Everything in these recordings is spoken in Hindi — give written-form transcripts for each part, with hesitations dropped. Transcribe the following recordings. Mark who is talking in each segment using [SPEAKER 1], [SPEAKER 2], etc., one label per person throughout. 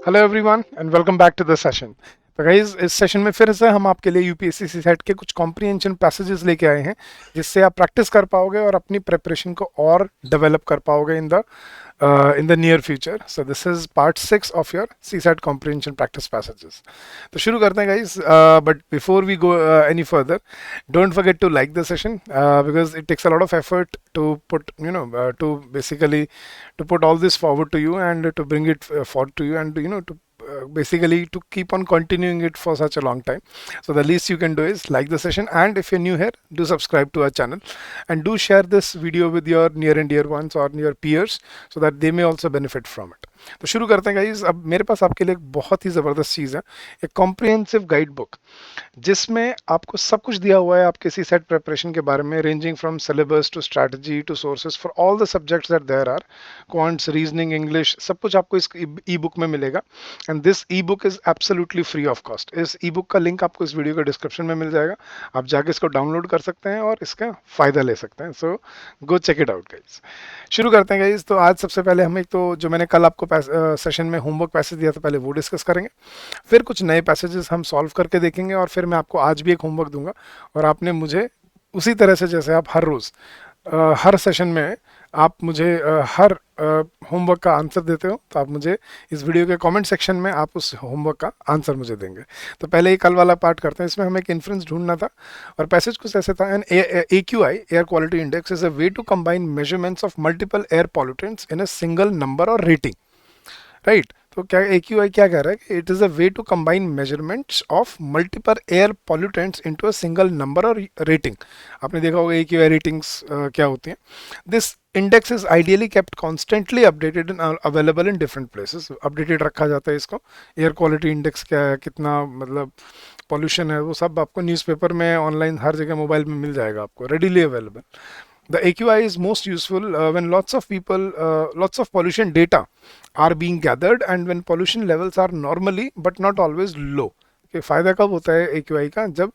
[SPEAKER 1] Hello everyone and welcome back to the session. तो गाइज इस सेशन में फिर से हम आपके लिए यूपीएससी सीसेट के कुछ कॉम्प्रिहेंशन पैसेजेस लेके आए हैं जिससे आप प्रैक्टिस कर पाओगे और अपनी प्रिपरेशन को और डेवलप कर पाओगे in the near future. So this is part 6 of your CSAT comprehension practice passages. तो शुरू करते हैं guys, but before we go any further, don't forget to like the session because it takes a lot of effort to put to basically to put all this forward to you and to bring it forward to you and to basically to keep on continuing it for such a long time. So the least you can do is like the session, and if you're new here, do subscribe to our channel and do share this video with your near and dear ones or your peers so that they may also benefit from it. तो शुरू करते हैं गाइज। अब मेरे पास आपके लिए एक बहुत ही ज़बरदस्त चीज़ है, एक कॉम्प्रिहेंसिव गाइड बुक जिसमें आपको सब कुछ दिया हुआ है आपके सी सेट प्रिपरेशन के बारे में, ranging from syllabus to strategy to sources for all the subjects that there are, quants, reasoning, English, सब कुछ आपको इस ई बुक में मिलेगा। And this e book is absolutely free of cost. इस ई बुक का लिंक आपको इस वीडियो के डिस्क्रिप्शन में मिल जाएगा, आप जाके इसको डाउनलोड कर सकते हैं और इसका फ़ायदा ले सकते हैं। So go check it out guys. शुरू करते हैं गाइज। तो आज सबसे पहले हम एक तो जो मैंने कल आपको सेशन में होमवर्क पैसेज दिया था पहले वो डिस्कस करेंगे, फिर कुछ नए पैसेजेस हम सॉल्व करके देखेंगे और फिर मैं आपको आज भी एक होमवर्क दूंगा और आपने मुझे उसी तरह से जैसे आप हर रोज़ हर सेशन में आप मुझे हर होमवर्क का आंसर देते हो, तो आप मुझे इस वीडियो के कमेंट सेक्शन में आप उस होमवर्क का आंसर मुझे देंगे। तो पहले ही कल वाला पार्ट करते हैं। इसमें हमें एक इन्फ्रेंस ढूंढना था और पैसेज कुछ ऐसे था, an AQI air quality index is a way to combine measurements of multiple air pollutants in a single number और रेटिंग, राइट। तो क्या AQI क्या कह रहा है कि it is a way to combine measurements of multiple air pollutants into a single number और रेटिंग। आपने देखा होगा AQI रेटिंग्स क्या होती हैं। This index is ideally kept constantly updated and available in different places. Updated रखा जाता है इसको। एयर क्वालिटी इंडेक्स क्या है, कितना मतलब पॉल्यूशन है, वो सब आपको न्यूज़पेपर में, ऑनलाइन, हर जगह मोबाइल में मिल जाएगा आपको, readily available. The AQI is most useful when lots of pollution data are being gathered and when pollution levels are normally but not always low. कि फ़ायदा कब होता है AQI का, जब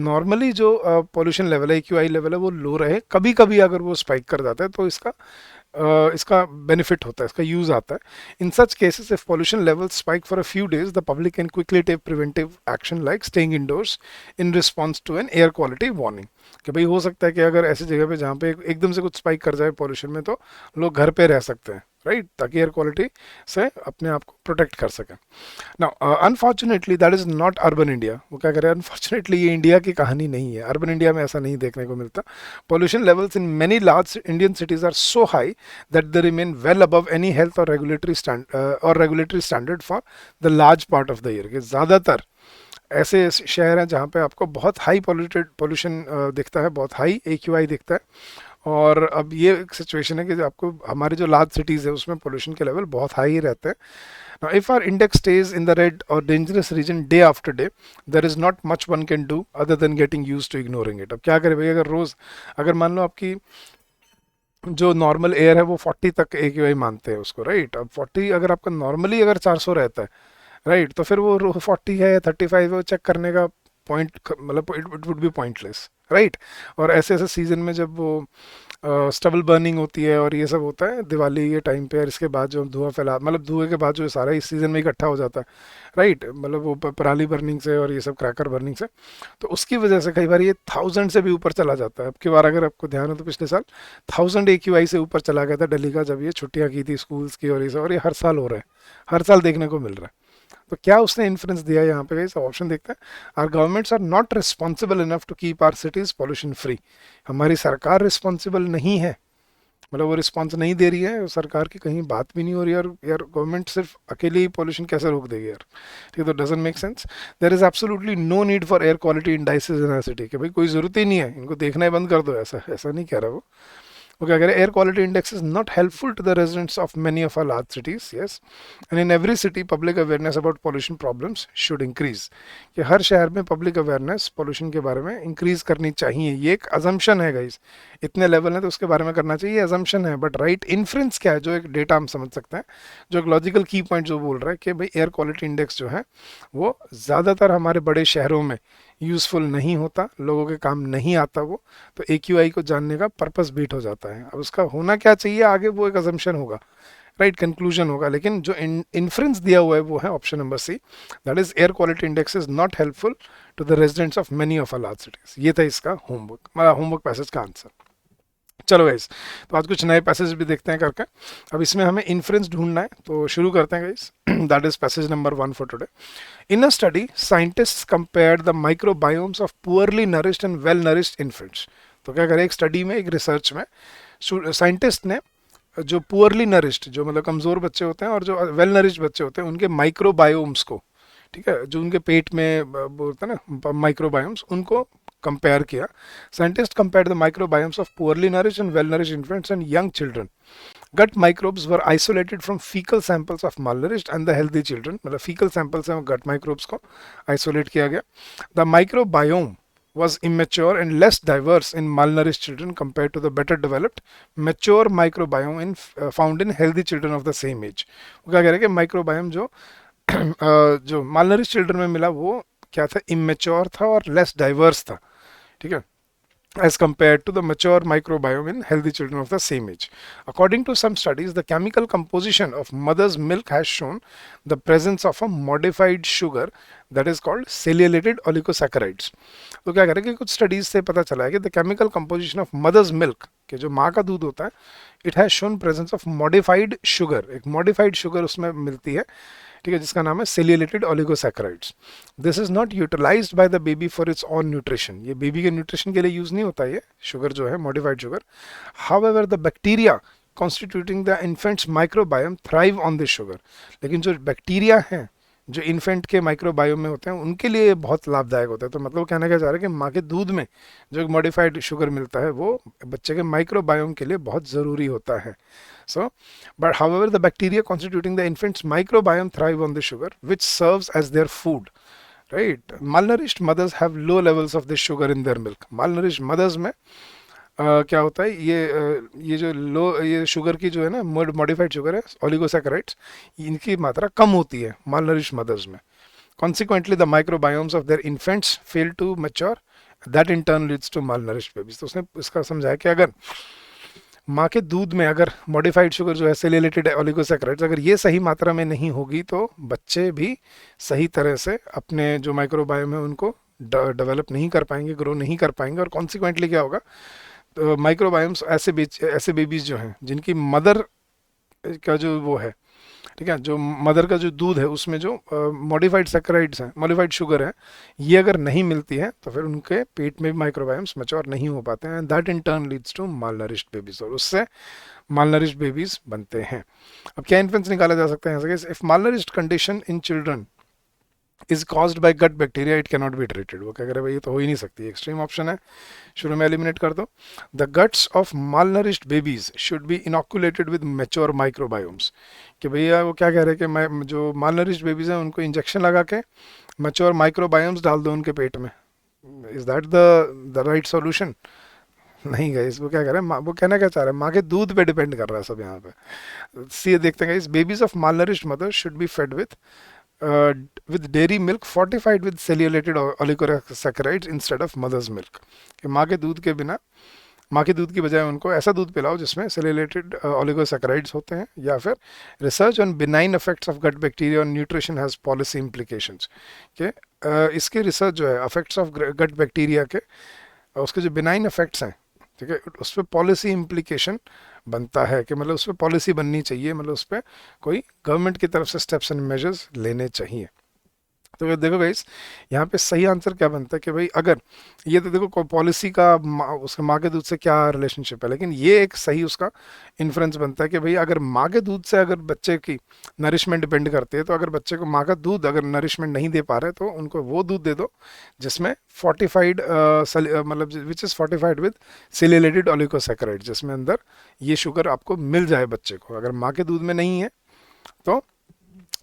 [SPEAKER 1] नॉर्मली जो पोल्यूशन लेवल है, AQI लेवल है, वो लो रहे। कभी कभी अगर वो स्पाइक कर जाता है तो इसका बेनिफिट होता है, इसका यूज़ आता है। In such cases if pollution level spike for a few days the public can quickly take preventive action like staying indoors in response to an air quality warning. कि भाई हो सकता है कि अगर ऐसी जगह पे जहाँ पे एकदम से कुछ स्पाइक कर जाए पोल्यूशन में, तो लोग घर पे रह सकते हैं, राइट, ताकि एयर क्वालिटी से अपने आप को प्रोटेक्ट कर सकें। Now unfortunately that is not urban India. वो क्या करें, अनफॉर्चुनेटली ये इंडिया की कहानी नहीं है। अर्बन इंडिया में ऐसा नहीं देखने को मिलता। Pollution levels in many large Indian cities are so high that they remain well above any health or regulatory standard for the large part of the year. कि ज़्यादातर ऐसे शहर हैं जहाँ पे आपको बहुत हाई पोल्यूशन दिखता है, बहुत हाई AQI दिखता है। और अब ये एक सिचुएशन है कि आपको हमारे जो लार्ज सिटीज़ है उसमें पोल्यूशन के लेवल बहुत हाई ही रहते हैं। Now, if our index stays in the red or dangerous region day after day, there is not much one can do other than getting used to ignoring it. अब क्या करें भाई, अगर रोज़, अगर मान लो आपकी जो नॉर्मल एयर है वो 40 तक AQI मानते हैं उसको, राइट। अब 40 अगर आपका नॉर्मली अगर 400 रहता है, राइट, तो फिर वो 40 है या 35 है, वो चेक करने का पॉइंट, मतलब it would be pointless, right. और ऐसे ऐसे सीज़न में जब वो स्टबल बर्निंग होती है और ये सब होता है दिवाली के टाइम पे, और इसके बाद जो धुआं फैला, मतलब धुएं के बाद जो सारा इस सीज़न में इकट्ठा हो जाता है, राइट, मतलब वो पराली बर्निंग से और ये सब क्रैकर बर्निंग से, तो उसकी वजह से कई बार ये 1000 से भी ऊपर चला जाता है। अब की बार अगर आपको ध्यान हो तो पिछले साल 1000 AQI से ऊपर चला गया था दिल्ली का, जब ये छुट्टियाँ की थी स्कूल्स की और ये सब, और ये हर साल हो रहा है, हर साल देखने को मिल रहा है। तो क्या उसने इन्फ्लुएंस दिया यहाँ पे, सब ऑप्शन देखते हैं। Our governments are not responsible enough to keep our cities pollution free. हमारी सरकार रिस्पॉन्सिबल नहीं है, मतलब वो रिस्पॉन्स नहीं दे रही है, सरकार की कहीं बात भी नहीं हो रही है। और यार गवर्नमेंट सिर्फ अकेले ही पॉल्यूशन कैसे रोक देगी यार, ठीक है। तो doesn't make sense. There is absolutely no need for air quality indices in our city. कि भाई कोई ज़रूरत ही नहीं है, इनको देखना ही बंद कर दो, ऐसा ऐसा नहीं कह रहा वो। वो क्या कह रहे हैं, air quality index is not helpful to the residents of many of our large cities, yes, and in every city public awareness about pollution problems should increase. कि हर शहर में पब्लिक अवेयरनेस पॉल्यूशन के बारे में इंक्रीज करनी चाहिए। ये एक अजम्पशन है गाइस, इतने लेवल है तो उसके बारे में करना चाहिए, अजम्पशन है। बट राइट इन्फ्रेंस क्या है, जो एक डेटा हम समझ सकते हैं, जो एक लॉजिकल की पॉइंट जो बोल रहा है कि भाई एयर क्वालिटी इंडेक्स जो है वो ज़्यादातर हमारे बड़े शहरों में यूज़फुल नहीं होता, लोगों के काम नहीं आता वो। तो AQI को जानने का पर्पस बीट हो जाता है। अब उसका होना क्या चाहिए आगे, वो एक अजम्पशन होगा, राइट, कंक्लूजन होगा। लेकिन जो इन्फ्रेंस दिया हुआ है वो है option number C, that is air quality index is not helpful to the residents of many of our large cities. ये था इसका होमवर्क, हमारा होमवर्क पैसेज का आंसर। चलो गाइस, तो आज कुछ नए पैसेज भी देखते हैं करके। अब इसमें हमें इन्फ्रेंस ढूंढना है, तो शुरू करते हैं guys. That is passage number 1 for today. In a study, scientists compared the microbiomes of poorly nourished and well nourished infants. तो क्या करें, एक स्टडी में, एक रिसर्च में साइंटिस्ट ने जो पुअरली नरिश्ड, जो मतलब कमज़ोर बच्चे होते हैं, और जो वेल नरिश्ड बच्चे होते हैं, उनके माइक्रोबायोम्स को, ठीक है, जो उनके पेट में बोलते हैं ना माइक्रोबायोम्स, उनको कंपेयर किया। Scientist compare the microbiomes of poorly nourished and well nourished infants and young children. Gut microbes were isolated from fecal samples of malnourished and the healthy children. मतलब fecal samples हैं, gut microbes को isolate किया गया. The microbiome was immature and less diverse in malnourished children compared to the better developed mature microbiome found in healthy children of the same age. वो क्या कह रहे हैं कि microbiome जो malnourished children में मिला वो क्या था, immature था और less diverse था, ठीक है, as compared to the mature microbiome in healthy children of the same age. According to some studies, the chemical composition of mother's milk has shown the presence of a modified sugar that is called cellulated oligosaccharides. तो क्या करें कि कुछ स्टडीज से पता चला है कि the chemical composition of mother's milk, कि जो माँ का दूध होता है, it has shown presence of modified sugar, एक modified sugar उसमें मिलती है, ठीक है, जिसका नाम है sialylated oligosaccharides. This is not utilized by the baby for its own nutrition, ये बेबी के न्यूट्रिशन के लिए यूज नहीं होता ये शुगर जो है, modified sugar. However the bacteria constituting the infant's microbiome thrive on this sugar, लेकिन जो बैक्टीरिया हैं जो इन्फेंट के माइक्रोबायोम में होते हैं उनके लिए बहुत लाभदायक होता है। तो मतलब कहने का चाह रहा है कि माँ के दूध में जो मॉडिफाइड शुगर मिलता है वो बच्चे के माइक्रोबायोम के लिए बहुत ज़रूरी होता है। So, but however, the bacteria constituting the infant's microbiome thrive on the sugar, which serves as their food. Right? Malnourished mothers have low levels of this sugar in their milk. Malnourished mothers में क्या होता है, ये जो ये शुगर की जो है ना, मॉडिफाइड शुगर है, ओलिगोसैकेराइड्स, इनकी मात्रा कम होती है malnourished mothers में. Consequently, the microbiomes of their infants fail to mature. That in turn leads to malnourished babies. तो उसने इसका समझाया कि अगर माँ के दूध में अगर मॉडिफाइड शुगर जो है, सेल्यूलेटेड ओलिगोसैकेराइड्स, अगर ये सही मात्रा में नहीं होगी तो बच्चे भी सही तरह से अपने जो माइक्रोबायोम है उनको डेवलप नहीं कर पाएंगे, ग्रो नहीं कर पाएंगे, और कॉन्सिक्वेंटली क्या होगा, तो माइक्रोबायोम्स ऐसे बेबीज जो हैं जिनकी मदर का जो वो है, ठीक है, जो मदर का जो दूध है उसमें जो मॉडिफाइड सैकेराइड्स हैं, मॉडिफाइड शुगर है, ये अगर नहीं मिलती है तो फिर उनके पेट में माइक्रोबायोम्स मैच्योर नहीं हो पाते हैं, that in turn leads to malnourished babies, और उससे मालनरिश्ड बेबीज बनते हैं। अब क्या इन्फ्रेंस निकाला जा सकता है, if malnourished condition in children is caused by gut bacteria it can not be treated. वो क्या करे भाई, ये तो हो ही नहीं सकती, एक्सट्रीम ऑप्शन है, शुरू में एलिमिनेट कर दो। The guts of malnourished babies should be inoculated with mature microbiomes, कि भैया वो क्या कह रहे हैं कि जो मालनरिश्ड बेबीज हैं उनको इंजेक्शन लगा के मैच्योर माइक्रोबायोम्स डाल दो उनके पेट में। Is that the right solution? नहीं गए, वो क्या कह रहे हैं, वो कहना क्या चाह रहे हैं, माँ के दूध पे डिपेंड कर रहा है सब यहाँ पे। सी देखते हैं, babies of malnourished mother should be fed with dairy milk fortified with cellulated oligosaccharides instead of mother's milk, कि माँ के दूध के बिना, माँ के दूध की बजाय उनको ऐसा दूध पिलाओ जिसमें सेल्यूलेटेड ओलिगोसैकेराइड्स होते हैं। या फिर research on benign effects of gut bacteria on nutrition has policy implications, के इसके रिसर्च जो है इफेक्ट्स ऑफ गट बैक्टीरिया के, उसके जो बिनाइन इफेक्ट्स हैं, ठीक है, उस पर पॉलिसी इम्प्लीकेशन बनता है, कि मतलब उस पर पॉलिसी बननी चाहिए, मतलब उस पर कोई गवर्नमेंट की तरफ से स्टेप्स एंड मेजर्स लेने चाहिए। तो देखो गाइस, यहाँ पे सही आंसर क्या बनता है कि भाई अगर ये, तो देखो पॉलिसी का उसके माँ के दूध से क्या रिलेशनशिप है, लेकिन ये एक सही उसका इन्फ्रेंस बनता है कि भाई अगर माँ के दूध से अगर बच्चे की नरिशमेंट डिपेंड करती है, तो अगर बच्चे को माँ का दूध अगर नरिशमेंट नहीं दे पा रहे तो उनको वो दूध दे दो जिसमें फोर्टिफाइड मतलब which is fortified with sialylated oligosaccharide, जिसमें अंदर ये शुगर आपको मिल जाए बच्चे को। अगर माँ के दूध में नहीं है तो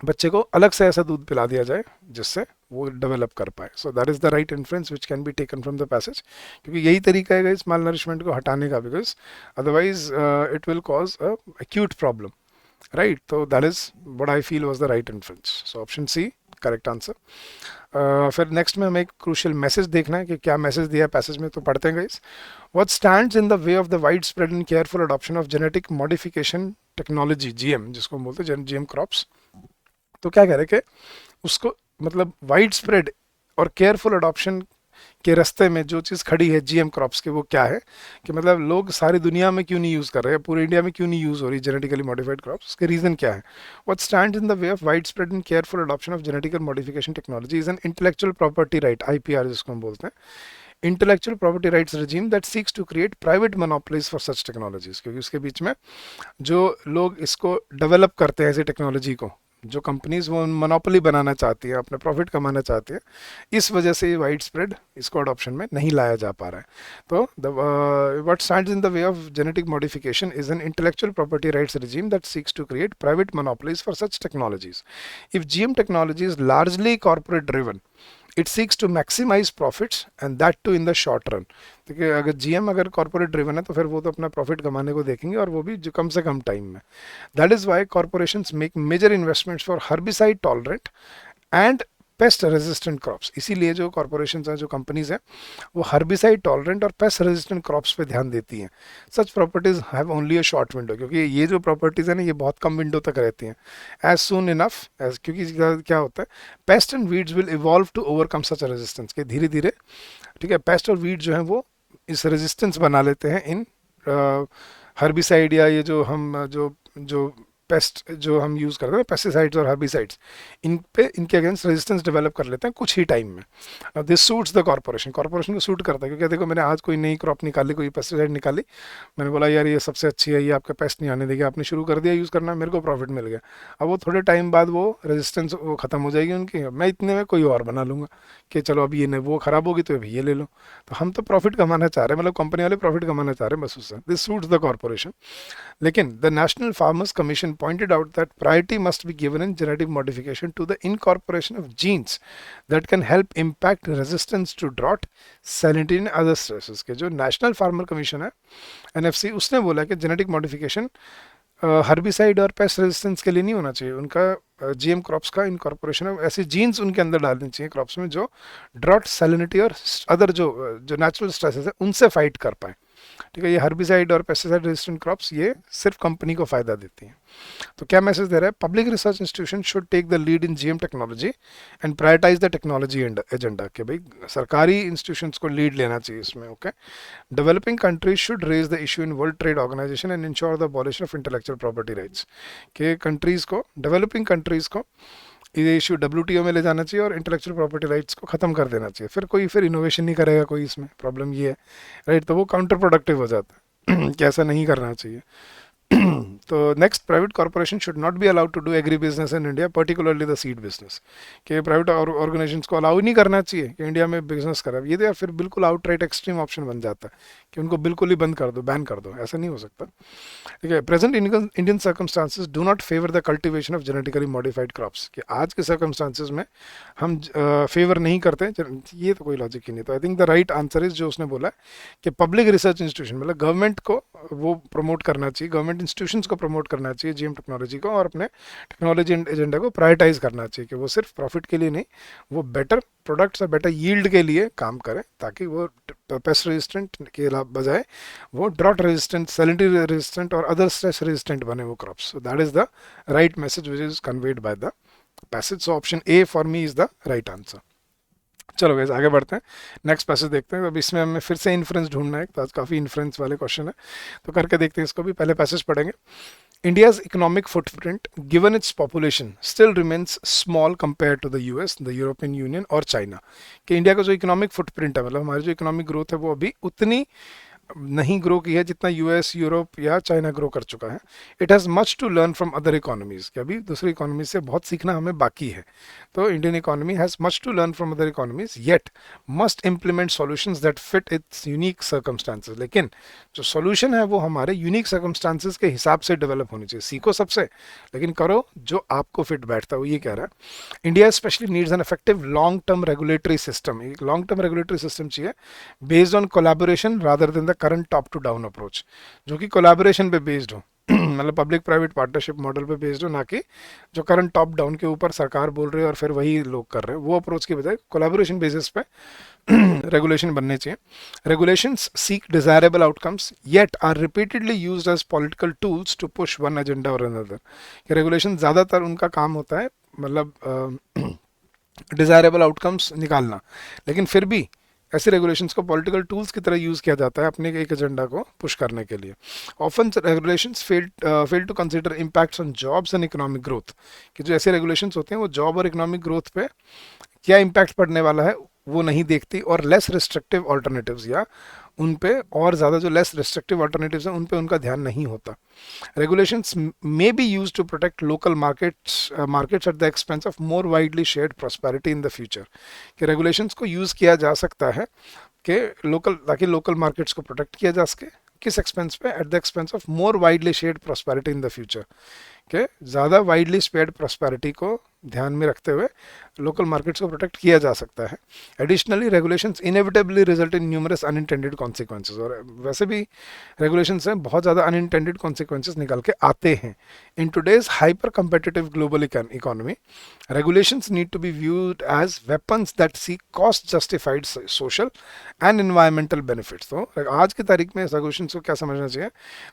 [SPEAKER 1] बच्चे को अलग से ऐसा दूध पिला दिया जाए जिससे वो डेवलप कर पाए। So that is the right inference which can be taken from the passage, क्योंकि यही तरीका है इस माल नरिशमेंट को हटाने का, because otherwise it will cause a acute problem, right. तो that is what I feel was the right inference. So option C correct answer. फिर नेक्स्ट में हमें एक क्रूशियल मैसेज देखना है कि क्या मैसेज दिया है पैसेज में, तो पढ़ते हैं guys. What stands in the way of the wide spread and careful adoption of genetic modification technology, GM जिसको हम बोलते हैं, जीएम क्रॉप्स। तो क्या कह रहे हैं कि उसको मतलब वाइड स्प्रेड और केयरफुल अडॉप्शन के रास्ते में जो चीज़ खड़ी है जीएम क्रॉप्स के, वो क्या है कि मतलब लोग सारी दुनिया में क्यों नहीं यूज़ कर रहे हैं, पूरे इंडिया में क्यों नहीं यूज़ हो रही जेनेटिकली मॉडिफाइड क्रॉप्स, उसके रीज़न क्या है। What stands in the way of wide spread and careful adoption of genetical modification technology is an intellectual property right, IPR जिसको हम बोलते हैं, intellectual property rights regime that seeks to create private monopolies for such technologies। क्योंकि उसके बीच में जो लोग इसको डेवलप करते हैं ऐसी टेक्नोलॉजी को, जो कंपनीज वो मोनोपोली बनाना चाहती है, अपने प्रॉफिट कमाना चाहती है, इस वजह से वाइड स्प्रेड इसको अडॉप्शन में नहीं लाया जा पा रहा है। तो what stands in the way of genetic modification is an intellectual property rights regime that seeks to create private monopolies for such technologies। If GM technology is largely corporate driven, it seeks to maximise profits and that too in the short run. देखिए अगर जीएम अगर कॉर्पोरेट ड्रिवन है तो फिर वो तो अपना प्रॉफिट कमाने को देखेंगे, और वो भी जो कम से कम टाइम में। That is why corporations make major investments for herbicide tolerant and pest resistant crops. इसीलिए जो कॉर्पोरेशंस हैं, जो कंपनीज हैं, वो हर्बिसाइड टॉलरेंट और पेस्ट रेजिस्टेंट क्रॉप्स पे ध्यान देती हैं। Such properties have only a short window, क्योंकि ये जो प्रॉपर्टीज है ना, ये बहुत कम विंडो तक रहती हैं। एज सून इनफ एज, क्योंकि क्या होता है, pest and weeds will evolve to overcome such resistance, के धीरे धीरे, ठीक है, पेस्ट और वीड जो है वो इस रेजिस्टेंस बना लेते हैं इन हर्बिसाइड, या ये जो हम जो पेस्ट जो हम यूज़ करते हैं, पेस्टिसाइड्स और हर्बिसाइड्स, इन पे इनके अगेंस्ट रेजिस्टेंस डेवलप कर लेते हैं कुछ ही टाइम में। This suits the corporation, corporation को सूट करता है, क्योंकि देखो मैंने आज कोई नई क्रॉप निकाली, कोई पेस्टिसाइड निकाली, मैंने बोला यार ये सबसे अच्छी है, ये आपका पेस्ट नहीं आने देगी, आपने शुरू कर दिया यूज़ करना, मेरे को प्रॉफिट मिल गया। अब वो थोड़े टाइम बाद वो रेजिस्टेंस वो ख़त्म हो जाएगी उनकी, मैं इतने में कोई और बना लूँगा कि चलो अब ये नहीं, वो ख़राब होगी तो अभी ये ले लो। तो हम तो प्रॉफिट कमाना चाह रहे हैं, मतलब कंपनी वाले प्रॉफिट कमाना चाह रहे हैं बस उससे। This suits the corporation. लेकिन the national farmers commission pointed out that priority must be given in genetic modification to the incorporation of genes that can help impact resistance to drought, salinity and other stresses। के जो नेशनल फार्मर कमीशन है एनएफसी, उसने बोला कि जेनेटिक मॉडिफिकेशन हर्बिसाइड और पेस्ट रेजिस्टेंस के लिए नहीं होना चाहिए, उनका जीएम क्रॉप्स का इनकॉर्पोरेशन है, ऐसे जीन्स उनके अंदर डालने चाहिए क्रॉप्स में जो ड्रॉट, सैलिनिटी और अदर जो नेचुरल स्ट्रेसेस है उनसे फाइट कर पाए। ठीक है, ये हर्बिसाइड और पेस्टिसाइड रेजिस्टेंट क्रॉप्स ये सिर्फ कंपनी को फायदा देती हैं। तो क्या मैसेज दे रहा है, public research institution should take the lead in GM technology and prioritise the technology agenda, कि भाई सरकारी इंस्टीट्यूशंस को लीड लेना चाहिए इसमें। Okay, developing countries should raise the issue in World Trade Organization and ensure the abolition of intellectual property rights. के कंट्रीज को, डेवलपिंग कंट्रीज को ये इशू डब्ल्यूटीओ में ले जाना चाहिए और इंटेलेक्चुअल प्रॉपर्टी राइट्स को ख़त्म कर देना चाहिए। फिर इनोवेशन नहीं करेगा कोई, इसमें प्रॉब्लम ये है, राइट। तो वो काउंटर प्रोडक्टिव हो जाता है कि ऐसा नहीं करना चाहिए। तो next, private corporation should not be allowed to do agribusiness in India, particularly the seed business. कि प्राइवेट ऑर्गेनाइजेशंस को अलाउ ही नहीं करना चाहिए कि इंडिया में बिजनेस करें। ये तो फिर बिल्कुल आउटराइट एक्सट्रीम ऑप्शन बन जाता है कि उनको बिल्कुल ही बंद कर दो, बैन कर दो, ऐसा नहीं हो सकता। ठीक है, present Indian circumstances do not favour the cultivation of genetically modified crops. कि आज के सर्कमस्टांसेस में हम फेवर नहीं करते, ये तो कोई लॉजिक ही नहीं। तो I think the right answer is जो उसने बोला है कि पब्लिक रिसर्च इंस्टीट्यूशन, मतलब गवर्नमेंट को वो प्रमोट करना चाहिए, गवर्नमेंट इंस्टीट्यूशंस को प्रमोट करना चाहिए जीएम टेक्नोलॉजी को, और अपने टेक्नोलॉजी एजेंडा को प्रायोरिटाइज करना चाहिए कि वो सिर्फ प्रॉफिट के लिए नहीं, वो बेटर प्रोडक्ट्स और बेटर यील्ड के लिए काम करें, ताकि वो पेस्ट रेजिस्टेंट के बजाय वो ड्रॉट रेजिस्टेंट, सैलिनिटी रेजिस्टेंट और अदर स्ट्रेस रेजिस्टेंट बने वो crops. So that is the right message which is conveyed by the passage. So option A for me is the right answer. चलो गाइस आगे बढ़ते हैं, नेक्स्ट पैसेज देखते हैं। अब इसमें हमें फिर से इन्फ्रेंस ढूंढना है, तो आज काफ़ी इन्फ्रेंस वाले क्वेश्चन है, तो करके देखते हैं इसको भी। पहले पैसेज पढ़ेंगे। India's economic footprint, given its population, still remains small compared to the US, the European Union और China। कि इंडिया का जो इकोनॉमिक फुटप्रिंट है, मतलब हमारी जो इकोनॉमिक ग्रोथ है, वो अभी उतनी नहीं ग्रो की है जितना यूएस, यूरोप या चाइना ग्रो कर चुका है। It has much to learn from other economies, कि अभी दूसरी इकोनॉमी से बहुत सीखना हमें बाकी है। तो Indian economy has much to learn from other economies, yet must implement solutions that fit its unique circumstances. लेकिन जो सॉल्यूशन है वो हमारे यूनिक सर्कमस्टांसेस के हिसाब से डेवलप होनी चाहिए। सीखो सबसे, लेकिन करो जो आपको फिट बैठता है, वो ये कह रहा है। India specially needs an effective long term regulatory system. एक लॉन्ग टर्म रेगुलेटरी सिस्टम चाहिए based on collaboration rather than the current top to down approach, जो कि कोलैबोरेशन पे बेस्ड हो। मतलब पब्लिक प्राइवेट पार्टनरशिप मॉडल पे बेस्ड हो, ना कि जो करंट टॉप डाउन के ऊपर सरकार बोल रही है और फिर वही लोग कर रहे हैं, वो अप्रोच की बजाय कोलैबोरेशन बेसिस पे रेगुलेशन बनने चाहिए. Regulations seek desirable outcomes yet are repeatedly used as political tools to push one agenda और अनदर. रेगुलेशन ज़्यादातर उनका काम होता है मतलब डिजायरेबल आउटकम्स निकालना, लेकिन फिर भी ऐसे रेगुलेशंस को पॉलिटिकल टूल्स की तरह यूज़ किया जाता है अपने एक एजेंडा को पुश करने के लिए. Often regulations fail to consider impacts on jobs and economic growth, कि जो ऐसे रेगुलेशंस होते हैं वो जॉब और इकोनॉमिक ग्रोथ पे क्या इम्पैक्ट पड़ने वाला है वो नहीं देखती, और लेस रिस्ट्रिक्टिव ऑल्टरनेटिव्स या उन पे और ज़्यादा जो लेस रिस्ट्रिक्टिव ऑल्टरनेटिव्स हैं उन पे उनका ध्यान नहीं होता. Regulations may be used to protect local markets at the expense of more widely shared prosperity in the future. कि regulations को use किया जा सकता है कि लोकल, ताकि लोकल मार्केट्स को प्रोटेक्ट किया जा सके. किस एक्सपेंस पे? At the expense of more widely shared prosperity in the future. के ज़्यादा वाइडली स्प्रेड प्रॉस्पेरिटी को ध्यान में रखते हुए लोकल मार्केट्स को प्रोटेक्ट किया जा सकता है. Additionally regulations inevitably result in numerous unintended consequences, और वैसे भी रेगुलेशंस से बहुत ज़्यादा अनइंटेंडेड कॉन्सिक्वेंसेस निकल के आते हैं. In today's hyper competitive global economy, regulations need to be viewed as weapons that seek cost justified social and environmental benefits. तो आज की तारीख में regulations को क्या समझना चाहिए?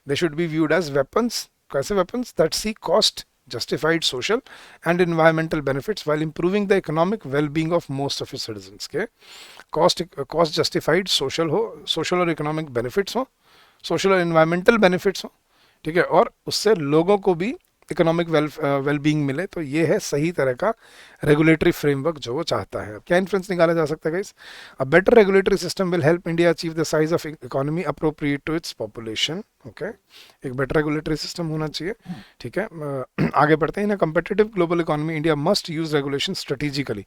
[SPEAKER 1] They should be viewed as weapons. कैसे weapons? That seek cost justified social and environmental benefits while improving the economic well-being of most of its citizens. के cost justified social हो, social और economic benefits हो, social और environmental benefits हो, ठीक है, और उससे लोगों को भी इकोनॉमिक वेलबींग मिले. तो ये है सही तरह का रेगुलेटरी फ्रेमवर्क जो वो चाहता है. क्या इन्फ्लुएंस निकाला जा सकता है guys? A better regulatory system will help India achieve the size of economy appropriate to its population. Okay, एक बेटर रेगुलेटरी सिस्टम होना चाहिए. ठीक है, आगे बढ़ते हैं. In a competitive global economy India must use regulation strategically.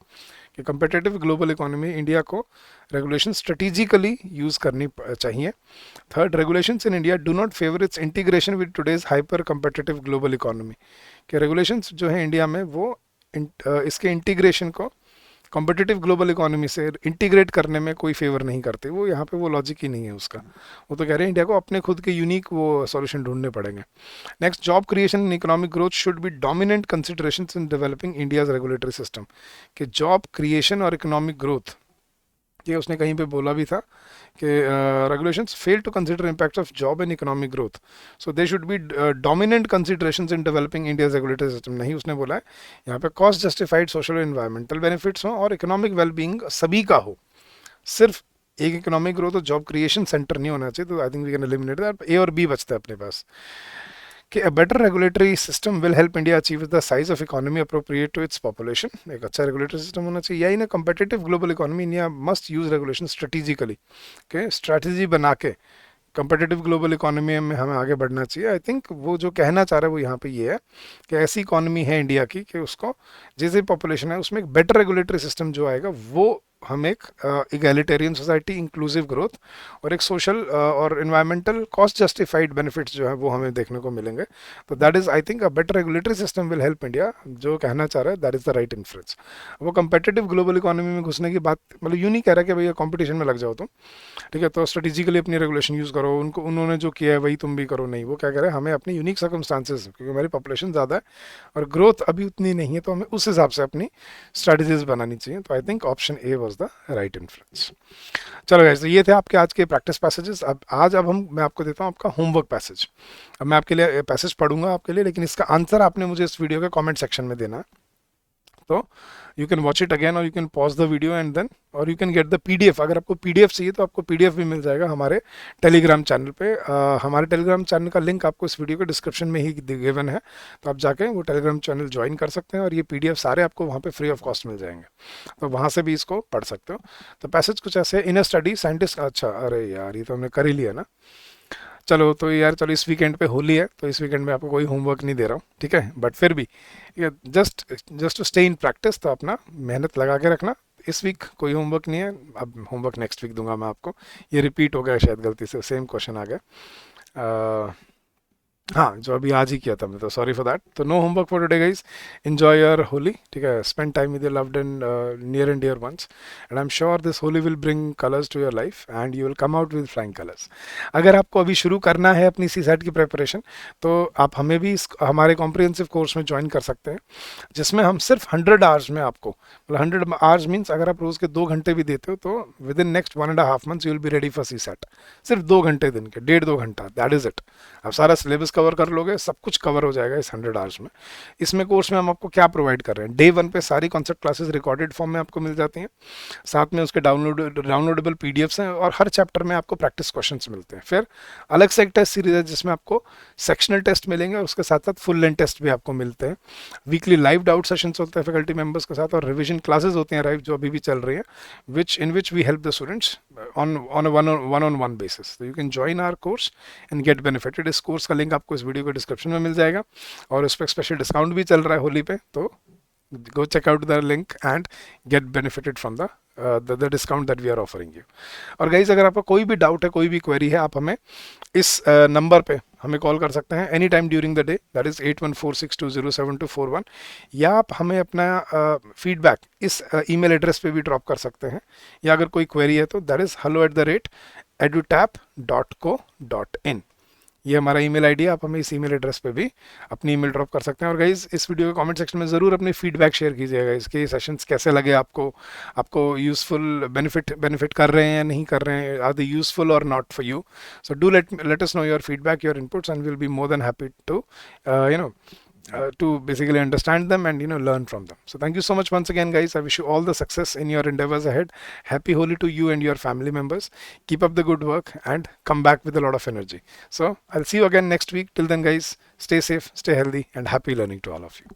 [SPEAKER 1] कि कम्पिटिटिव ग्लोबल इकोनॉमी इंडिया को रेगुलेशन स्ट्रेटेजिकली यूज करनी चाहिए. Third, regulations in India do not favour its integration with today's hyper competitive global economy. कि रेगुलेशंस जो है इंडिया में वो इसके इंटीग्रेशन को कॉम्पिटिटिव ग्लोबल इकोनॉमी से इंटीग्रेट करने में कोई फेवर नहीं करते. वो यहाँ पे वो लॉजिक ही नहीं है उसका. वो तो कह रहे हैं इंडिया को अपने खुद के यूनिक वो सॉल्यूशन ढूंढने पड़ेंगे. Next, job creation and economic growth should be dominant considerations in developing India's regulatory system. कि जॉब क्रिएशन और इकोनॉमिक ग्रोथ, ये उसने कहीं पे बोला भी था कि regulations fail to consider impacts of job and economic growth, so they should be dominant considerations in developing India's regulatory system. नहीं, उसने बोला है यहाँ पे कॉस्ट जस्टिफाइड सोशल और एनवायरमेंटल बेनिफिट्स हो और इकोनॉमिक वेलबींग सभी का हो. सिर्फ एक इकोनॉमिक ग्रोथ और जॉब क्रिएशन सेंटर नहीं होना चाहिए. तो I think we can eliminate that. A और बी बचता है अपने पास. कि a better regulatory system will help India achieve the size of economy appropriate to its population. एक अच्छा regulatory system होना चाहिए. या इन a competitive global economy India must use regulation strategically. Okay, strategy बना के कंपेटिटिव ग्लोबल इकोनॉमी में हमें आगे बढ़ना चाहिए. आई थिंक वो जो कहना चाह रहा है वो यहाँ पे ये है कि ऐसी इकोनॉमी है इंडिया की कि उसको जैसे पॉपुलेशन है उसमें एक बेटर रेगुलेटरी सिस्टम जो आएगा वो हम एक इगैलिटेरियन सोसाइटी, इंक्लूसिव ग्रोथ और एक सोशल और इन्वायरमेंटल कॉस्ट जस्टिफाइड बेनिफिट्स जो है वो हमें देखने को मिलेंगे. तो that is I think a better regulatory system will help India. जो कहना चाह रहा है that is the right influence. वो कंपेटिटिव ग्लोबल इकोनॉमी में घुसने की बात मतलब यूँ नहीं कह रहा कि भैया कॉम्पिटिशन में लग जाओ तुम, ठीक है, तो स्ट्रेटेजिकली अपनी रेगुलेशन यूज़ करो, उनको उन्होंने जो किया है वही तुम भी करो. नहीं, वो क्या कह रहे हैं हमें अपनी यूनिक सर्कमस्टांसेस, क्योंकि हमारी पॉपुलेशन ज़्यादा है और ग्रोथ अभी उतनी नहीं है, तो हमें उस हिसाब से अपनी स्ट्रेटजीज बनानी चाहिए. तो I think option A was the right influence. चलो गाइस, तो ये थे आपके आज के प्रैक्टिस पैसेजेस. अब मैं आपको देता हूँ आपका होमवर्क पैसेज. अब मैं आपके लिए पैसेज पढ़ूंगा आपके लिए, लेकिन इसका आंसर आपने मुझे इस वीडियो के कमेंट सेक्शन में देना है. तो you can watch it again और you can pause the video and then और you can get the PDF. अगर आपको पीडीएफ चाहिए तो आपको पीडीएफ भी मिल जाएगा हमारे टेलीग्राम चैनल पे. हमारे टेलीग्राम चैनल का लिंक आपको इस वीडियो के डिस्क्रिप्शन में ही गिवन है, तो आप जाके वो टेलीग्राम चैनल ज्वाइन कर सकते हैं और ये पीडीएफ सारे आपको वहाँ पे फ्री ऑफ कॉस्ट मिल जाएंगे, तो वहाँ से भी इसको पढ़ सकते हो. तो पैसेज कुछ ऐसे, इन अ स्टडी साइंटिस्ट. अच्छा, अरे यार ये तो हमने कर ही लिया ना. चलो तो यार, चलो इस वीकेंड पे होली है तो इस वीकेंड में आपको कोई होमवर्क नहीं दे रहा हूँ, ठीक है, बट फिर भी just to stay in practice, तो अपना मेहनत लगा के रखना. इस वीक कोई होमवर्क नहीं है, अब होमवर्क नेक्स्ट वीक दूंगा मैं आपको. ये रिपीट हो गया शायद गलती से, सेम क्वेश्चन आ गया. हाँ, जो अभी आज ही किया था मैं, तो सॉरी फॉर दैट। तो no homework for today guys, enjoy your Holi, ठीक है, spend time with your loved and near and dear ones, and I am sure this Holi will bring colours to your life and you will come out with flying colours. अगर आपको अभी शुरू करना है अपनी सी सेट की प्रिपरेशन, तो आप हमें भी हमारे कॉम्प्रिहेंसिव कोर्स में ज्वाइन कर सकते हैं, जिसमें हम सिर्फ 100 आवर्स में आपको, मतलब 100 आवर्स मीन्स अगर आप रोज़ के 2 घंटे भी देते हो तो within next 1.5 months you will be ready for CSAT. सिर्फ 2 घंटे दिन के, 1.5 2 घंटा, दैट इज़ इट। आप सारा सिलेबस कवर कर लोगे, सब कुछ कवर हो जाएगा इस 100 आवर्स में। इसमें कोर्स में हम आपको क्या प्रोवाइड कर रहे हैं, डे 1 पे सारी कॉन्सेप्ट क्लासेस रिकॉर्डेड फॉर्म में आपको मिल जाती हैं, साथ में उसके डाउनलोडेबल पीडीएफ्स हैं, और हर चैप्टर में आपको प्रैक्टिस क्वेश्चंस मिलते हैं। फिर अलग से एक टेस्ट सीरीज है जिसमें आपको सेक्शनल टेस्ट मिलेंगे, और उसके साथ साथ फुल लेंथ टेस्ट भी आपको मिलते हैं। वीकली लाइव डाउट सेशंस होते हैं फैकल्टी मेंबर्स के साथ, और रिविजन क्लासेस होती हैं लाइव जो अभी भी चल रही हैं, which we help the students on one on one basis. तो you can join our course and get benefited. इस कोर्स का लिंक आपको इस वीडियो के डिस्क्रिप्शन में मिल जाएगा, और उस पर स्पेशल डिस्काउंट भी चल रहा है होली पे, तो go check out the link and get benefited from the discount that we are offering you। और गाइज, अगर आपका कोई भी डाउट है, कोई भी क्वेरी है, आप हमें इस नंबर पे हमें कॉल कर सकते हैं any time during the day, that is 8146207241, या आप हमें अपना फीडबैक इस ईमेल एड्रेस पे भी ड्रॉप कर सकते हैं, या अगर कोई क्वेरी है तो दैट इज hello@edutap.co.in। ये हमारा ईमेल आईडी है, आप हमें इस ईमेल एड्रेस पे भी अपनी ईमेल ड्रॉप कर सकते हैं। और गाइज, इस वीडियो के कमेंट सेक्शन में ज़रूर अपनी फीडबैक शेयर कीजिएगा, इसके सेशंस कैसे लगे आपको, आपको यूज़फुल बेनिफिट कर रहे हैं या नहीं कर रहे हैं, आर दे यूज़फुल और not for you. So do let us know your feedback, your inputs, and will be more than happy to to basically understand them and learn from them. So thank you so much once again, guys. I wish you all the success in your endeavors ahead. Happy Holi to you and your family members. Keep up the good work and come back with a lot of energy. So I'll see you again next week. Till then, guys, stay safe, stay healthy, and happy learning to all of you.